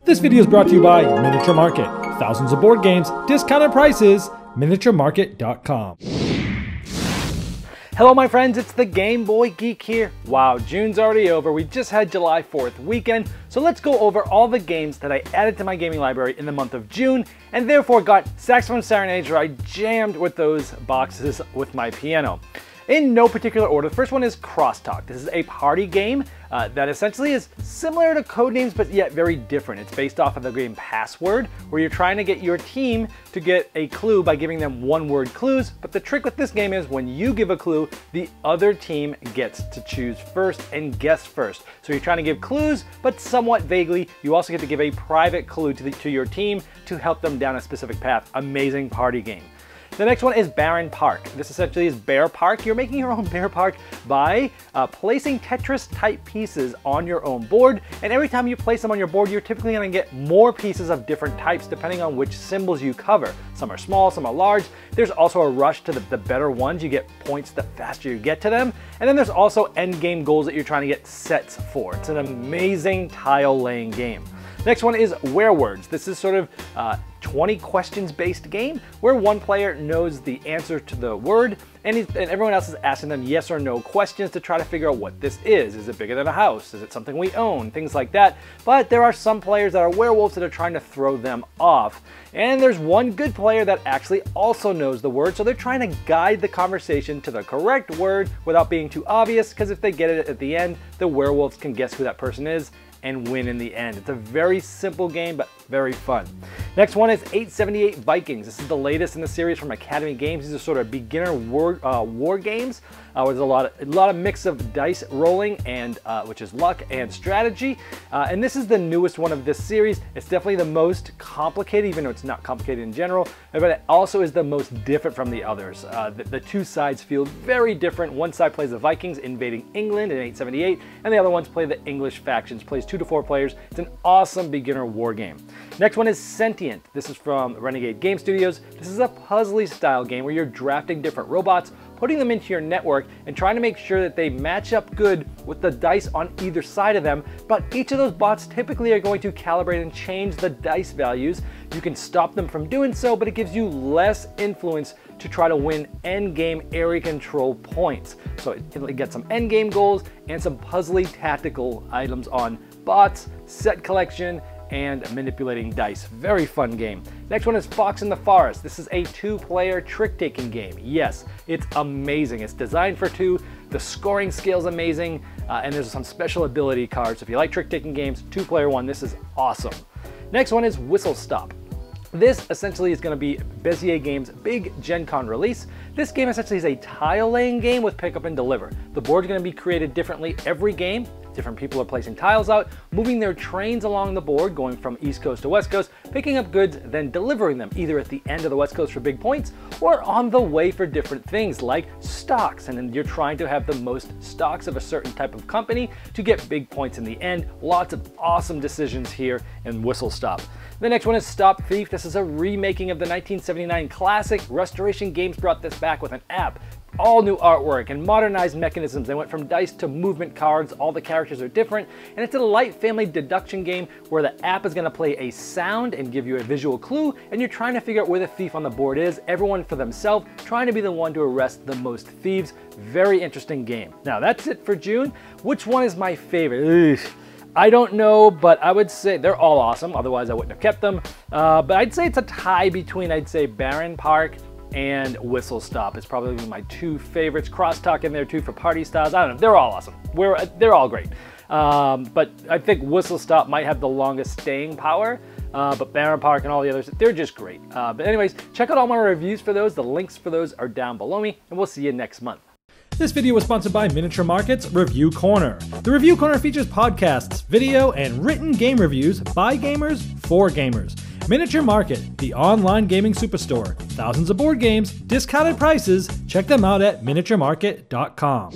This video is brought to you by Miniature Market. Thousands of board games, discounted prices, miniaturemarket.com. Hello my friends, it's the Game Boy Geek here. Wow, June's already over. We just had July 4th weekend, so let's go over all the games that I added to my gaming library in the month of June, and therefore got Saxophone Serenades, where I jammed with those boxes with my piano. In no particular order, the first one is Crosstalk. This is a party game that essentially is similar to Codenames, but yet very different. It's based off of the game Password, where you're trying to get your team to get a clue by giving them one-word clues. But the trick with this game is when you give a clue, the other team gets to choose first and guess first. So you're trying to give clues, but somewhat vaguely. You also get to give a private clue to your team to help them down a specific path. Amazing party game. The next one is Barenpark. This essentially is Bear Park. You're making your own Bear Park by placing Tetris type pieces on your own board, and every time you place them on your board, you're typically going to get more pieces of different types depending on which symbols you cover. Some are small, some are large. There's also a rush to the better ones. You get points the faster you get to them. And then there's also end game goals that you're trying to get sets for. It's an amazing tile laying game. Next one is Werewords. This is sort of 20 questions based game where one player knows the answer to the word and everyone else is asking them yes or no questions to try to figure out what this is. Is it bigger than a house? Is it something we own? Things like that. But there are some players that are werewolves that are trying to throw them off. And there's one good player that actually also knows the word, so they're trying to guide the conversation to the correct word without being too obvious, because if they get it at the end, the werewolves can guess who that person is and win in the end. It's a very simple game, but very fun. Next one is 878 Vikings. This is the latest in the series from Academy Games. These are sort of beginner war games. There's a lot of mix of dice rolling and which is luck and strategy. And this is the newest one of this series. It's definitely the most complicated, even though it's not complicated in general, but it also is the most different from the others. The two sides feel very different. One side plays the Vikings invading England in 878, and the other ones play the English factions. Plays 2 to 4 players. It's an awesome beginner war game. Next one is Sentient. This is from Renegade Game Studios. This is a puzzly style game where you're drafting different robots, putting them into your network, and trying to make sure that they match up good with the dice on either side of them. But each of those bots typically are going to calibrate and change the dice values. You can stop them from doing so, but it gives you less influence to try to win endgame area control points. So it gets some endgame goals and some puzzly tactical items on bots, set collection, and manipulating dice. Very fun game. Next one is Fox in the Forest. This is a 2-player trick-taking game. Yes, it's amazing. It's designed for 2. The scoring scale is amazing, and there's some special ability cards. If you like trick-taking games, 2-player one, this is awesome. Next one is Whistlestop. This essentially is going to be Bezier Games' big Gen Con release. This game essentially is a tile laying game with pick up and deliver. The board is going to be created differently every game. Different people are placing tiles out, moving their trains along the board, going from East Coast to West Coast, picking up goods, then delivering them either at the end of the West Coast for big points or on the way for different things like stocks. And then you're trying to have the most stocks of a certain type of company to get big points in the end. Lots of awesome decisions here in Whistlestop. The next one is Stop Thief. This is a remaking of the 1979 classic. Restoration Games brought this back with an app, all new artwork and modernized mechanisms. They went from dice to movement cards. All the characters are different, and it's a light family deduction game where the app is going to play a sound and give you a visual clue, and you're trying to figure out where the thief on the board is, everyone for themselves, trying to be the one to arrest the most thieves. Very interesting game. Now that's it for June. Which one is my favorite? I don't know, but I would say they're all awesome. Otherwise I wouldn't have kept them. But I'd say it's a tie between, I'd say, Barenpark and Whistlestop. It's probably my 2 favorites. Crosstalk in there too for party styles. I don't know. They're all awesome. They're all great. But I think Whistlestop might have the longest staying power. But Barenpark and all the others, they're just great. But anyways, check out all my reviews for those. The links for those are down below me, and we'll see you next month. This video was sponsored by Miniature Market's Review Corner. The Review Corner features podcasts, video, and written game reviews by gamers for gamers. Miniature Market, the online gaming superstore. Thousands of board games, discounted prices. Check them out at miniaturemarket.com.